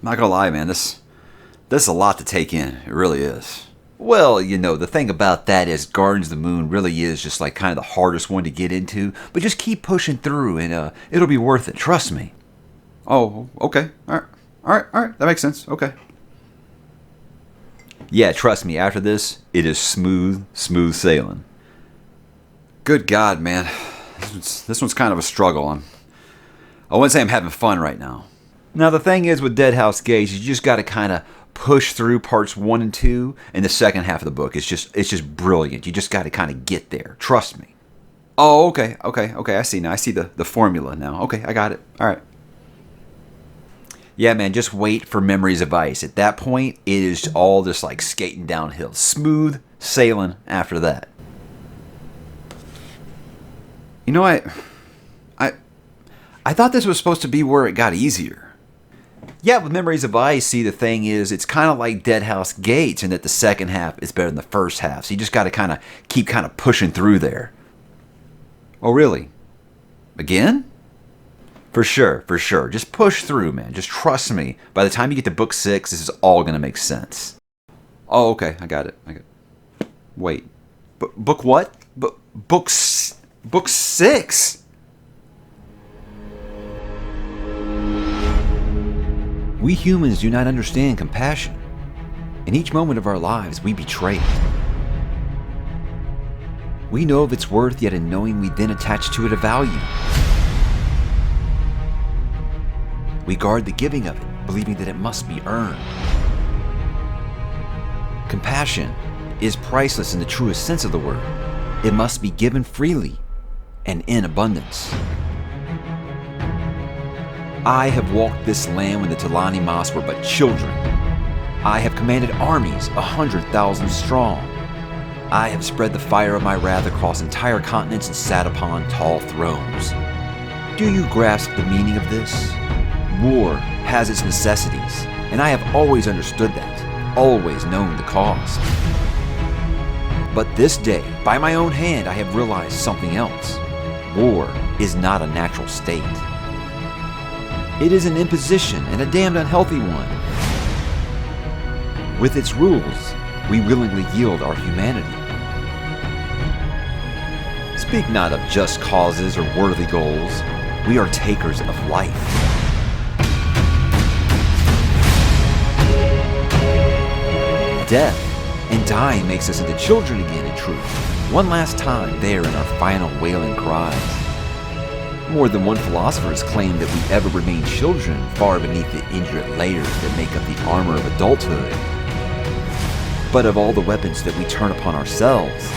Not gonna lie, man, this is a lot to take in. It really is. Well, the thing about that is Gardens of the Moon really is just like kind of the hardest one to get into, but just keep pushing through and it'll be worth it, trust me. Oh, okay. All right. That makes sense. Okay. Yeah, trust me, after this, it is smooth sailing. Good God, man. This one's kind of a struggle. I wouldn't say I'm having fun right now. Now, the thing is with Deadhouse Gates, you just got to kind of push through parts 1 and 2, and the second half of the book it's just brilliant. You just got to kind of get there. Trust me. Oh, okay. I see now. I see the formula now. Okay, I got it. All right. Yeah, man, just wait for Memories of Ice. At that point, it is all just like skating downhill. Smooth sailing after that. I thought this was supposed to be where it got easier. Yeah, with Memories of Ice, see, the thing is, it's kind of like Deadhouse Gates in that the second half is better than the first half. So you just got to keep pushing through there. Oh, really? Again? For sure. Just push through, man. Just trust me. By the time you get to book 6, this is all going to make sense. Oh, okay. I got it. Wait. Book what? Book 6? We humans do not understand compassion. In each moment of our lives, we betray it. We know of its worth, yet in knowing we then attach to it a value. We guard the giving of it, believing that it must be earned. Compassion is priceless in the truest sense of the word. It must be given freely and in abundance. I have walked this land when the Talani Mas were but children. I have commanded armies 100,000 strong. I have spread the fire of my wrath across entire continents and sat upon tall thrones. Do you grasp the meaning of this? War has its necessities, and I have always understood that, always known the cost. But this day, by my own hand, I have realized something else. War is not a natural state. It is an imposition, and a damned unhealthy one. With its rules, we willingly yield our humanity. Speak not of just causes or worthy goals. We are takers of life. Death and dying makes us into children again in truth. One last time there in our final wailing cries. More than one philosopher has claimed that we ever remain children far beneath the intricate layers that make up the armor of adulthood. But of all the weapons that we turn upon ourselves,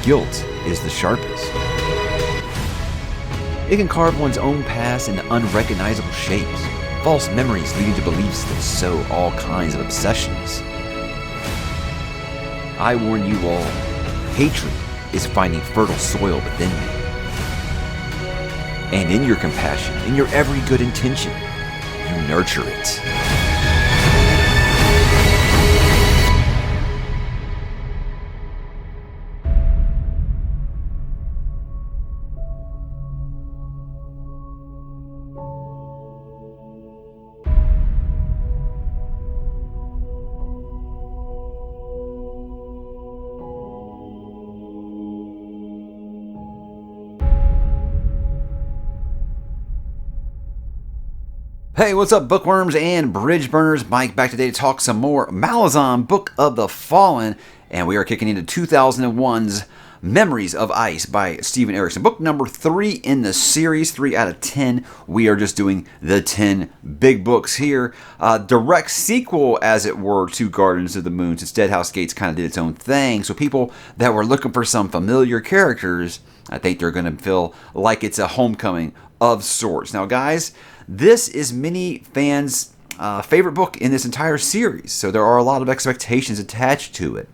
guilt is the sharpest. It can carve one's own past into unrecognizable shapes, false memories leading to beliefs that sow all kinds of obsessions. I warn you all, hatred is finding fertile soil within you. And in your compassion, in your every good intention, you nurture it. Hey, what's up, bookworms and bridge burners? Mike back today to talk some more Malazan, Book of the Fallen, and we are kicking into 2001's Memories of Ice by Steven Erikson. Book number 3 in the series, 3 out of 10. We are just doing the 10 big books here. Direct sequel, as it were, to Gardens of the Moon, since Deadhouse Gates kind of did its own thing. So people that were looking for some familiar characters, I think they're going to feel like it's a homecoming of sorts. Now, guys, this is many fans' favorite book in this entire series, so there are a lot of expectations attached to it.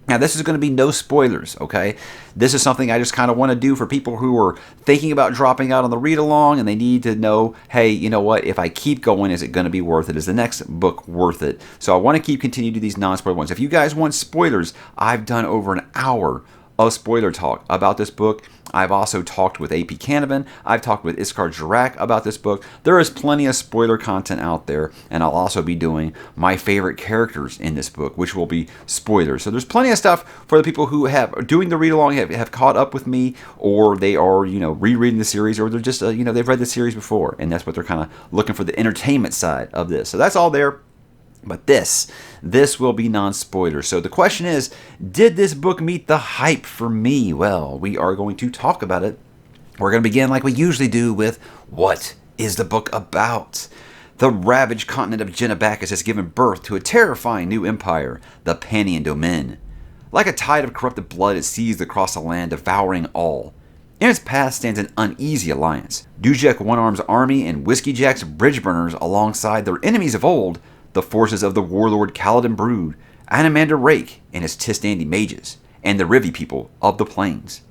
Now, this is going to be no spoilers, okay? This is something I just kind of want to do for people who are thinking about dropping out on the read-along, and they need to know, hey, you know what? If I keep going, is it going to be worth it? Is the next book worth it? So I want to continue to do these non-spoiler ones. If you guys want spoilers, I've done over an hour of spoiler talk about this book. I've also talked with AP Canavan. I've talked with Iskar Jirak about this book. There is plenty of spoiler content out there, and I'll also be doing my favorite characters in this book, which will be spoilers. So there's plenty of stuff for the people who have doing the read along, have caught up with me, or they are rereading the series, or they're just they've read the series before, and that's what they're kind of looking for, the entertainment side of this. So that's all there. But this will be non-spoiler. So the question is, did this book meet the hype for me? Well, we are going to talk about it. We're going to begin like we usually do with, what is the book about? The ravaged continent of Genebacus has given birth to a terrifying new empire, the Panian Domain. Like a tide of corrupted blood, it seized across the land, devouring all. In its path stands an uneasy alliance. Dujek One-Arm's army and Whiskey Jack's bridge-burners alongside their enemies of old, the forces of the warlord Kaladin Brood, Animander Rake and his Tistandi mages, and the Rivi people of the plains.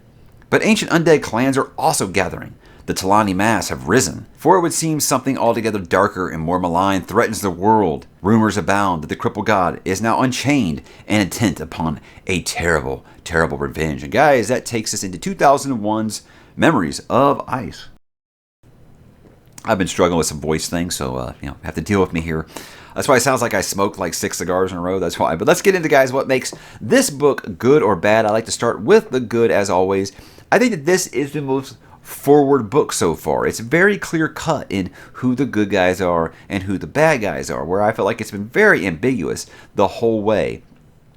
But ancient undead clans are also gathering. The Talani mass have risen, for it would seem something altogether darker and more malign threatens the world. Rumors abound that the crippled god is now unchained and intent upon a terrible, terrible revenge. And guys, that takes us into 2001's Memories of Ice. I've been struggling with some voice things, so have to deal with me here. That's why it sounds like I smoked like 6 cigars in a row. That's why. But let's get into, guys, what makes this book good or bad. I like to start with the good, as always. I think that this is the most forward book so far. It's very clear cut in who the good guys are and who the bad guys are, where I feel like it's been very ambiguous the whole way.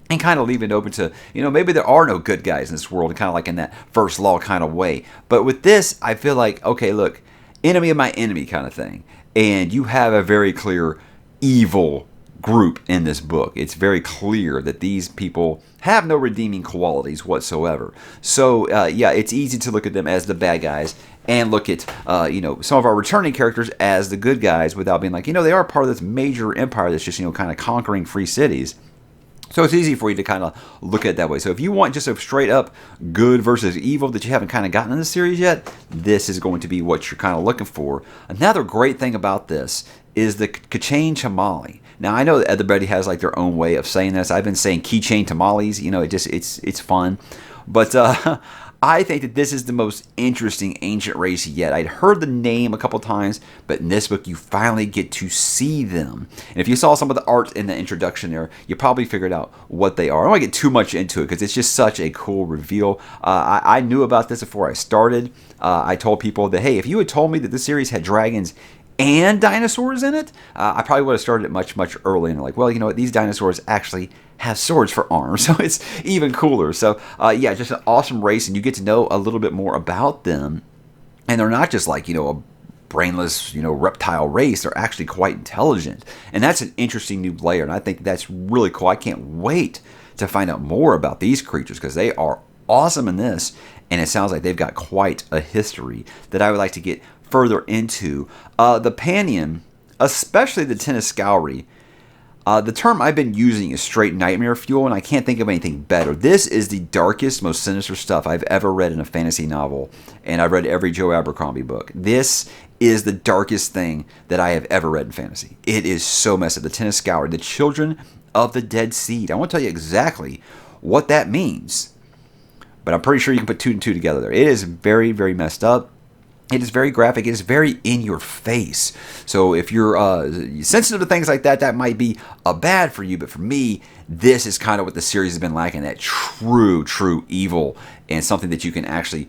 And kind of leaving it open to, maybe there are no good guys in this world, kind of like in that first law kind of way. But with this, I feel like, okay, look, enemy of my enemy kind of thing. And you have a very clear evil group in this book. It's very clear that these people have no redeeming qualities whatsoever. So, it's easy to look at them as the bad guys and look at, some of our returning characters as the good guys without being like, they are part of this major empire that's just, kind of conquering free cities. So it's easy for you to kind of look at it that way. So if you want just a straight up good versus evil that you haven't kind of gotten in the series yet, this is going to be what you're kind of looking for. Another great thing about this is the keychain tamale. Now I know that everybody has like their own way of saying this. I've been saying keychain tamales. It's fun, but I think that this is the most interesting ancient race yet. I'd heard the name a couple times, but in this book you finally get to see them. And if you saw some of the art in the introduction there, you probably figured out what they are. I don't want to get too much into it because it's just such a cool reveal. I knew about this before I started. I told people that, hey, if you had told me that this series had dragons and dinosaurs in it, I probably would have started it much, much earlier. And like, well, you know what? These dinosaurs actually have swords for arms, so it's even cooler. So, just an awesome race, and you get to know a little bit more about them. And they're not just like, a brainless, reptile race. They're actually quite intelligent. And that's an interesting new layer, and I think that's really cool. I can't wait to find out more about these creatures because they are awesome in this, and it sounds like they've got quite a history that I would like to get further into. The Panian, especially the Teniscalri, the term I've been using is straight nightmare fuel, and I can't think of anything better. This is the darkest, most sinister stuff I've ever read in a fantasy novel, and I've read every Joe Abercrombie book. This is the darkest thing that I have ever read in fantasy. It is so messed up. The Teniscalri, the children of the dead seed. I won't tell you exactly what that means, but I'm pretty sure you can put 2 and 2 together there. It is very, very messed up. It is very graphic. It is very in your face. So if you're sensitive to things like that, that might be bad for you. But for me, this is kind of what the series has been lacking, that true evil and something that you can actually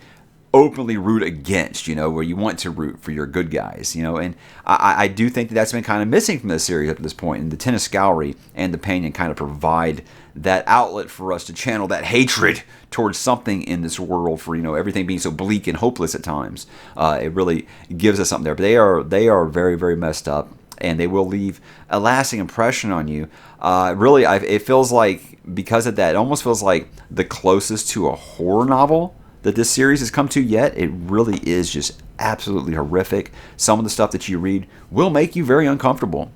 openly root against, where you want to root for your good guys, and I do think that that's been kind of missing from this series up to this point, and the Teniscalri and the Panian kind of provide that outlet for us to channel that hatred towards something in this world for, everything being so bleak and hopeless at times. It really gives us something there, but they are very, very messed up, and they will leave a lasting impression on you. It feels like, because of that, it almost feels like the closest to a horror novel that this series has come to yet. It really is just absolutely horrific. Some of the stuff that you read will make you very uncomfortable.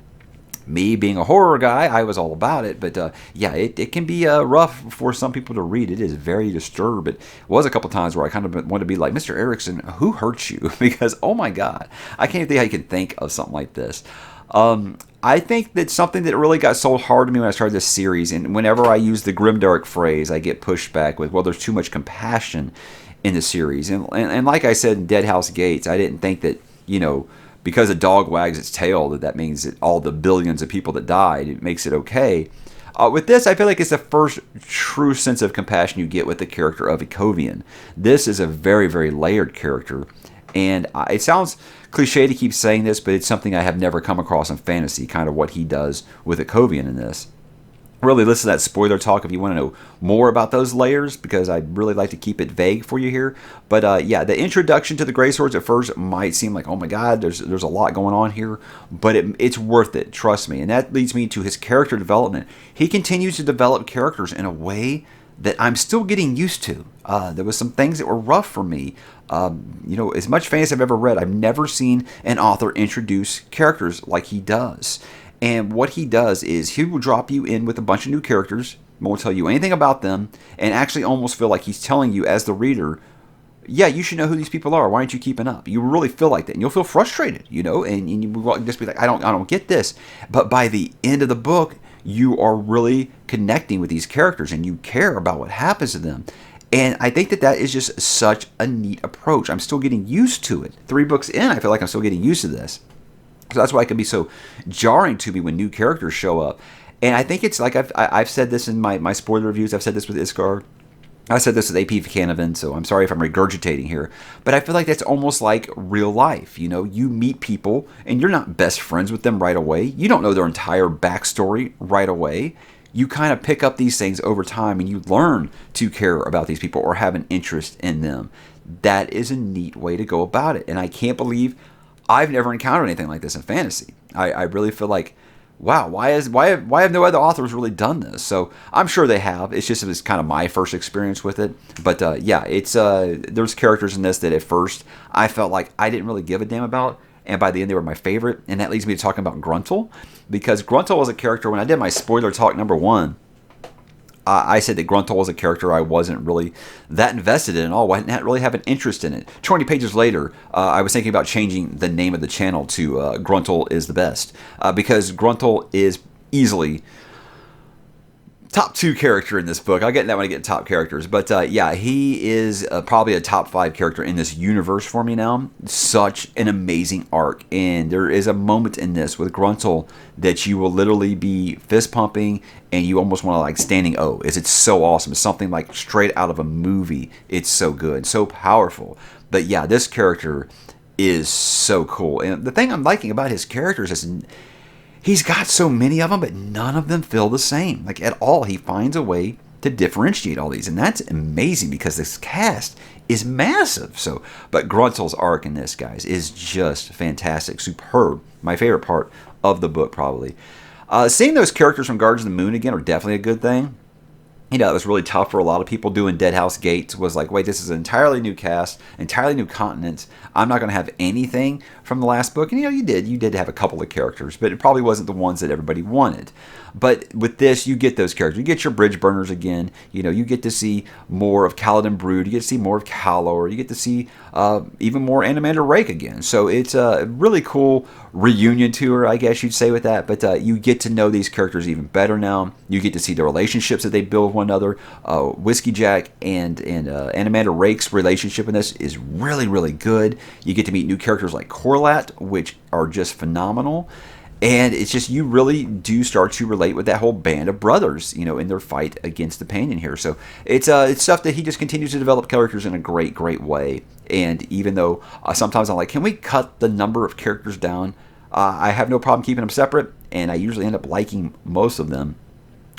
Me being a horror guy, I was all about it, but it can be rough for some people to read. It is very disturbed. It was a couple times where I kind of wanted to be like, Mr. Erikson, who hurt you? Because, oh my God, I can't think how you can think of something like this. I think that something that really got sold hard to me when I started this series, and whenever I use the grimdark phrase, I get pushed back with, well, there's too much compassion in the series. And like I said in Dead House Gates, I didn't think that, because a dog wags its tail, that means that all the billions of people that died, it makes it okay. With this, I feel like it's the first true sense of compassion you get with the character of Eckovian. This is a very, very layered character. And it sounds cliche to keep saying this, but it's something I have never come across in fantasy, kind of what he does with Eckovian in this. Really listen to that spoiler talk if you want to know more about those layers, because I'd really like to keep it vague for you here. But yeah, the introduction to the Grey Swords at first might seem like, oh my god, there's a lot going on here, but it's worth it, trust me. And that leads me to his character development. He continues to develop characters in a way that I'm still getting used to. There was some things that were rough for me. As much fantasy I've ever read, I've never seen an author introduce characters like he does. And what he does is he will drop you in with a bunch of new characters, won't tell you anything about them, and actually almost feel like he's telling you as the reader, yeah, you should know who these people are. Why aren't you keeping up? You really feel like that, and you'll feel frustrated, and you will just be like, I don't get this. But by the end of the book, you are really connecting with these characters, and you care about what happens to them. And I think that is just such a neat approach. I'm still getting used to it. 3 books in, I feel like I'm still getting used to this. So that's why it can be so jarring to me when new characters show up. And I think it's like I've said this in my spoiler reviews. I've said this with Iskar. I said this with AP Canavan, so I'm sorry if I'm regurgitating here. But I feel like that's almost like real life. You meet people, and you're not best friends with them right away. You don't know their entire backstory right away. You kind of pick up these things over time, and you learn to care about these people or have an interest in them. That is a neat way to go about it. And I can't believe I've never encountered anything like this in fantasy. I really feel like, wow, why have no other authors really done this? So I'm sure they have. It's just it was kind of my first experience with it. But yeah, it's there's characters in this that at first I felt like I didn't really give a damn about, and by the end they were my favorite. And that leads me to talking about Gruntle, because Gruntle was a character when I did my spoiler talk number 1. I said that Gruntle was a character I wasn't really that invested in at all. I didn't really have an interest in it. 20 pages later, I was thinking about changing the name of the channel to Gruntle is the Best, because Gruntle is easily top 2 character in this book. I'll get that when I get to top characters. But yeah, he is probably a top 5 character in this universe for me now. Such an amazing arc. And there is a moment in this with Gruntle that you will literally be fist pumping and you almost want to like standing O. It's so awesome. It's something like straight out of a movie. It's so good, so powerful. But yeah, this character is so cool. And the thing I'm liking about his characters is he's got so many of them, but none of them feel the same. Like at all, he finds a way to differentiate all these. And that's amazing because this cast is massive. So, but Gruntle's arc in this, guys, is just fantastic. Superb. My favorite part of the book, probably. Seeing those characters from Guardians of the Moon again are definitely a good thing. It was really tough for a lot of people doing Dead House Gates. Was like, wait, this is an entirely new cast, entirely new continents. I'm not going to have anything from the last book. And you did have a couple of characters, but it probably wasn't the ones that everybody wanted. But with this, you get those characters. You get your bridge burners again. You get to see more of Kaladin Brood. You get to see more of Calor. You get to see even more Animander Rake again. So it's a really cool reunion tour, I guess you'd say, with that. But you get to know these characters even better now. You get to see the relationships that they build with one another. Whiskey Jack and Animander Rake's relationship in this is really, really good. You get to meet new characters like Corlat, which are just phenomenal. And it's just, you really do start to relate with that whole band of brothers, in their fight against the Panion here. So it's stuff that he just continues to develop characters in a great, great way. And even though sometimes I'm like, can we cut the number of characters down? I have no problem keeping them separate, and I usually end up liking most of them,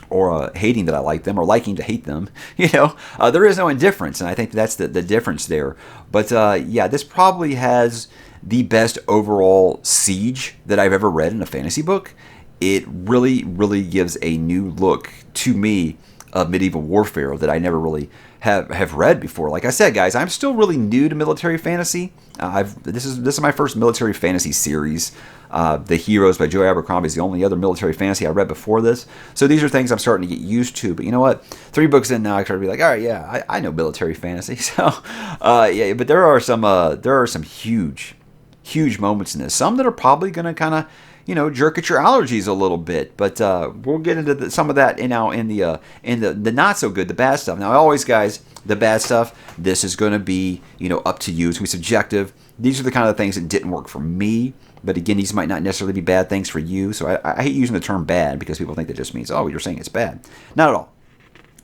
or hating that I like them, or liking to hate them. There is no indifference, and I think that's the difference there. But yeah, this probably has the best overall siege that I've ever read in a fantasy book. It really, really gives a new look to me of medieval warfare that I never really have read before. Like I said, guys, I'm still really new to military fantasy. This is my first military fantasy series. The Heroes by Joe Abercrombie is the only other military fantasy I read before this. So these are things I'm starting to get used to. But you know what? 3 books in now, I start to be like, all right, yeah, I know military fantasy. So yeah, but there are some huge moments in this. Some that are probably going to kind of jerk at your allergies a little bit. But we'll get into some of that in the not so good, the bad stuff. Now, always, guys, the bad stuff, this is going to be, up to you. It's going to be subjective. These are the kind of things that didn't work for me. But again, these might not necessarily be bad things for you. So I hate using the term bad because people think that just means, oh, you're saying it's bad. Not at all.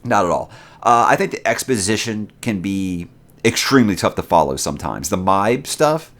Not at all. I think the exposition can be extremely tough to follow sometimes. The MIB stuff,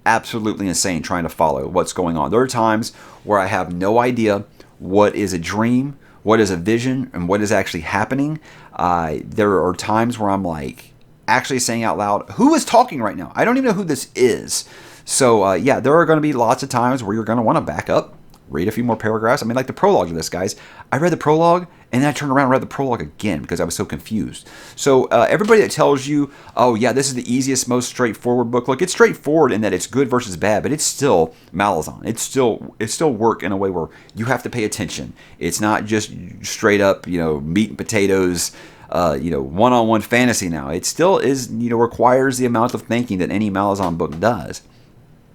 absolutely insane trying to follow what's going on. There are times where I have no idea what is a dream, what is a vision, and what is actually happening. There are times where I'm like actually saying out loud, who is talking right now? I don't even know who this is. So, yeah, there are going to be lots of times where you're going to want to back up, read a few more paragraphs. I mean, like the prologue to this, guys. I read the prologue, and then I turned around and read the prologue again because I was so confused. So, everybody that tells you, oh, yeah, this is the easiest, most straightforward book. Look, it's straightforward in that it's good versus bad, but it's still Malazan. It's still work in a way where you have to pay attention. It's not just straight up, meat and potatoes, one-on-one fantasy now. It still is, requires the amount of thinking that any Malazan book does.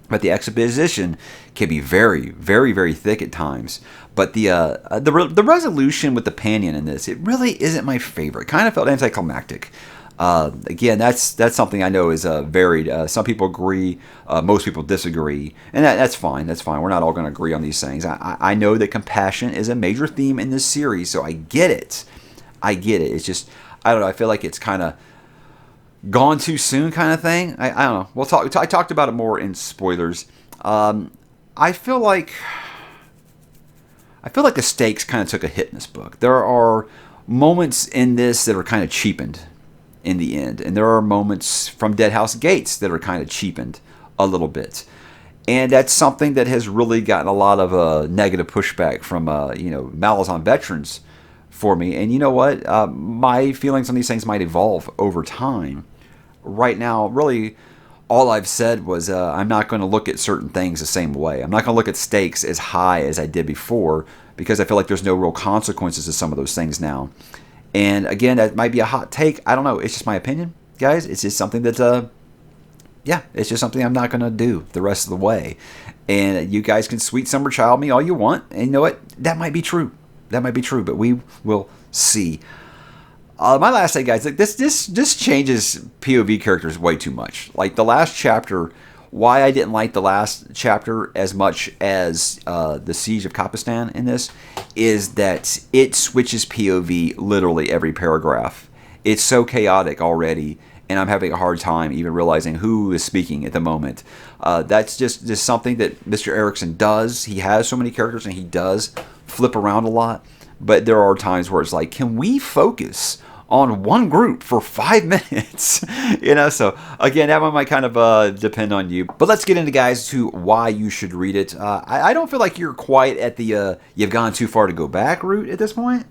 But the exposition can be very, very, very thick at times. But the resolution with the Panion in this, it really isn't my favorite. Kind of felt anticlimactic. Again, that's something I know is varied. Some people agree, most people disagree, and that's fine. That's fine. We're not all going to agree on these things. I know that compassion is a major theme in this series, so I get it. It's just, I don't know. I feel like it's kind of gone too soon kind of thing. I don't know. I talked about it more in spoilers. I feel like the stakes kind of took a hit in this book. There are moments in this that are kind of cheapened in the end, and there are moments from Dead House Gates that are kind of cheapened a little bit. And that's something that has really gotten a lot of negative pushback from Malazan veterans for me. And you know what? My feelings on these things might evolve over time. Right now, really, all I've said was I'm not going to look at certain things the same way. I'm not going to look at stakes as high as I did before because I feel like there's no real consequences to some of those things now. And again, that might be a hot take. I don't know. It's just my opinion, guys. It's just something that, it's just something I'm not going to do the rest of the way. And you guys can sweet summer child me all you want. And you know what? That might be true. But we will see. My last thing, guys, like this changes POV characters way too much. Like the last chapter, why I didn't like the last chapter as much as the Siege of Kapistan in this is that it switches POV literally every paragraph. It's so chaotic already, and I'm having a hard time even realizing who is speaking at the moment. That's just something that Mr. Erikson does. He has so many characters, and he does flip around a lot. But there are times where it's like, can we focus on one group for 5 minutes? So again, that one might kind of depend on you. But let's get into, guys, to why you should read it. I don't feel like you're quite at the you've gone too far to go back route at this point.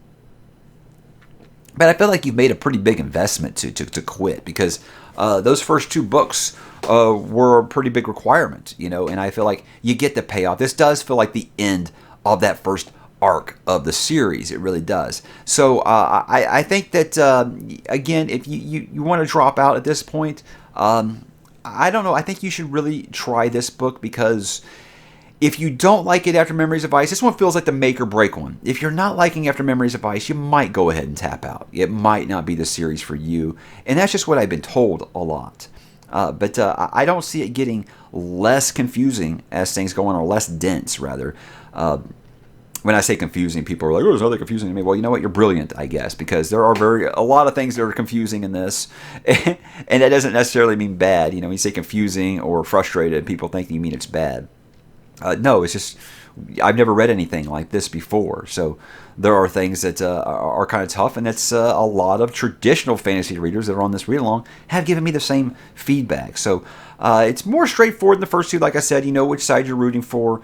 But I feel like you've made a pretty big investment to quit because those first 2 books were a pretty big requirement, and I feel like you get the payoff. This does feel like the end of that first arc of the series. It really does. So I think that, again, if you want to drop out at this point, I don't know. I think you should really try this book because if you don't like it after Memories of Ice, this one feels like the make or break one. If you're not liking after Memories of Ice, you might go ahead and tap out. It might not be the series for you. And that's just what I've been told a lot. But I don't see it getting less confusing as things go on, or less dense, rather. When I say confusing, people are like, oh, there's nothing confusing to me. Well, you know what? You're brilliant, I guess, because there are a lot of things that are confusing in this. And that doesn't necessarily mean bad. When you say confusing or frustrated, people think you mean it's bad. No, it's just, I've never read anything like this before. So there are things that are kind of tough, and that's a lot of traditional fantasy readers that are on this read-along have given me the same feedback. So it's more straightforward than the first 2. Like I said, you know which side you're rooting for.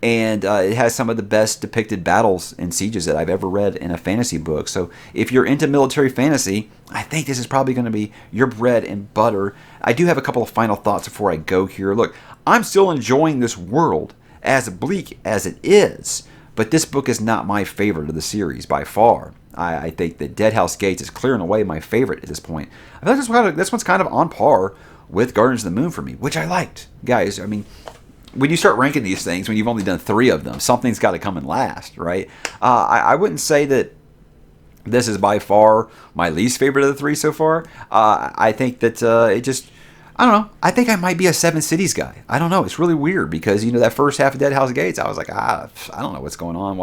And it has some of the best depicted battles and sieges that I've ever read in a fantasy book. So if you're into military fantasy, I think this is probably going to be your bread and butter. I do have a couple of final thoughts before I go here. Look, I'm still enjoying this world, as bleak as it is. But this book is not my favorite of the series by far. I think that Dead House Gates is clearing away my favorite at this point. I feel like this one's kind of on par with Guardians of the Moon for me, which I liked. Guys, I mean, when you start ranking these things, when you've only done 3 of them, something's got to come in last, right? I wouldn't say that this is by far my least favorite of the 3 so far. I think that I don't know. I think I might be a Seven Cities guy. I don't know. It's really weird because, that first half of Dead House Gates, I was like, I don't know what's going on.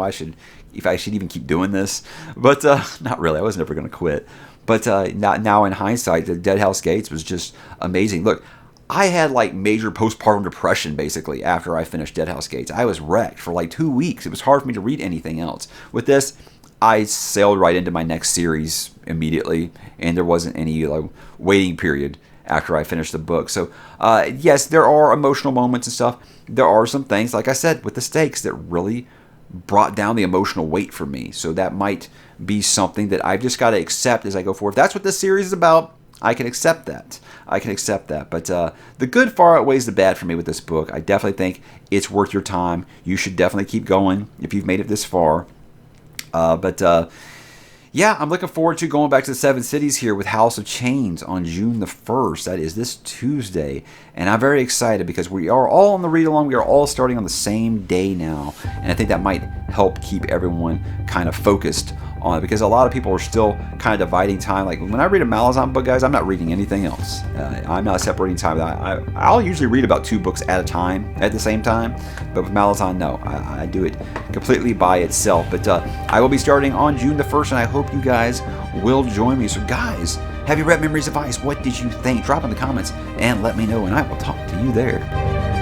If I should even keep doing this. But not really. I was never going to quit. But now in hindsight, the Dead House Gates was just amazing. Look, I had like major postpartum depression basically after I finished Dead House Gates. I was wrecked for like 2 weeks. It was hard for me to read anything else. With this, I sailed right into my next series immediately, and there wasn't any waiting period after I finished the book. So, yes, there are emotional moments and stuff. There are some things, like I said, with the stakes that really brought down the emotional weight for me. So that might be something that I've just got to accept as I go forward. If that's what this series is about, I can accept that. But the good far outweighs the bad for me with this book. I definitely think it's worth your time. You should definitely keep going if you've made it this far. Yeah, I'm looking forward to going back to the Seven Cities here with House of Chains on June the 1st. That is this Tuesday. And I'm very excited because we are all on the read-along. We are all starting on the same day now. And I think that might help keep everyone kind of focused on it because a lot of people are still kind of dividing time. Like when I read a Malazan book, guys, I'm not reading anything else. I'm not separating time. I'll usually read about 2 books at a time at the same time. But with Malazan, no. I do it completely by itself. But I will be starting on June the 1st, and I hope you guys will join me. So guys, have you read Memories of Ice? What did you think? Drop in the comments and let me know, and I will talk to you there.